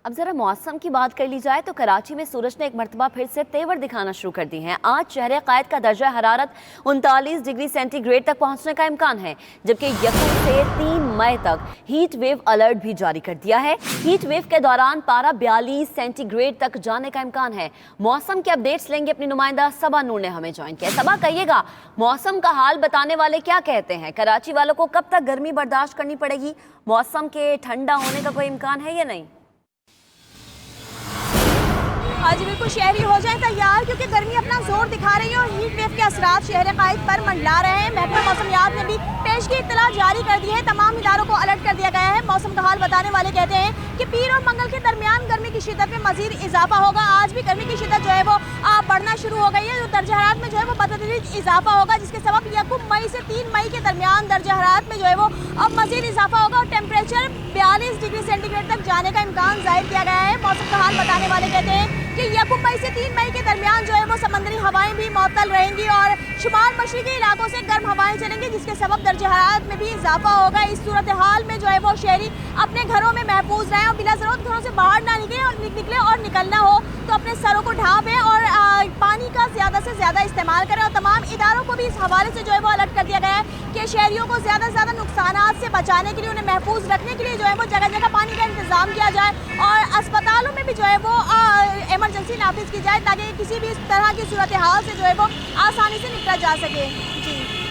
अब जरा मौसम की बात कर ली जाए तो कराची में सूरज ने एक मरतबा फिर से तेवर दिखाना शुरू कर दी है। आज शहर क़ायद का दर्जा हरारत 39 डिग्री सेंटीग्रेड तक पहुंचने का इम्कान है, जबकि 1 से 3 मई तक हीट वेव अलर्ट भी जारी कर दिया है। हीट वेव के दौरान पारा 42 सेंटीग्रेड तक जाने का इम्कान है। मौसम के अपडेट्स लेंगे अपनी नुमाइंदा सबा नूर ने हमें ज्वाइन किया। सबा, कहिएगा मौसम का हाल बताने वाले क्या कहते हैं? कराची वालों को कब तक गर्मी बर्दाश्त करनी पड़ेगी? मौसम के ठंडा होने का कोई इम्कान है या नहीं? हाँ जी बिल्कुल, शहरी हो जाए तैयार क्योंकि गर्मी अपना जोर दिखा रही है और हीट वेव के असरात शहर क़ायद पर मंडला रहे हैं। महकमा मौसमियात ने भी पेशगी इत्तला जारी कर दी है, तमाम इदारों को अलर्ट कर दिया गया है। मौसम का हाल बताने वाले कहते हैं कि पीर और मंगल के दरमियान गर्मी की शिद्दत में मजीद इजाफा होगा। आज भी गर्मी की शिद्दत जो है वो बढ़ना शुरू हो गई है। जो दर्जा हरारत में जो है वो बतदरीज इजाफा होगा, जिसके सबब 1 मई से 3 मई के दरमियान दर्जा हरारत में जो है वो अब मजीद इजाफा होगा और टेम्परेचर 42 डिग्री सेंटीग्रेड तक जाने का इम्कान जाहिर किया गया है। मौसम का हाल बताने वाले कहते हैं कि 1 मई से 3 मई के दरमियान जो है वो समंदरी हवाएं भी मअतल रहेंगी और शुमाल मशरक़ी इलाकों से गर्म हवाएं चलेंगी, जिसके सबब दर्जा हरारत में भी इजाफा होगा। इस सूरत हाल में जो है वो शहरी अपने घरों में महफूज रहें और बिला ज़रूरत घरों से बाहर ना निकले और निकलना हो तो अपने सरों को ढांपें और पानी का ज़्यादा से ज़्यादा इस्तेमाल करें। और तमाम इदारों को भी इस हवाले से जो है वो अलर्ट कर दिया गया है कि शहरियों को ज़्यादा से ज़्यादा नुकसानात से बचाने के लिए, उन्हें महफूज रखने के लिए जो है वो जगह जगह पानी का इंतज़ाम किया जाए और अस्पतालों में भी जो है वो इमरजेंसी नाफिज की जाए ताकि किसी भी तरह की सूरत हाल से जो है वो आसानी से निपटा जा सके। जी।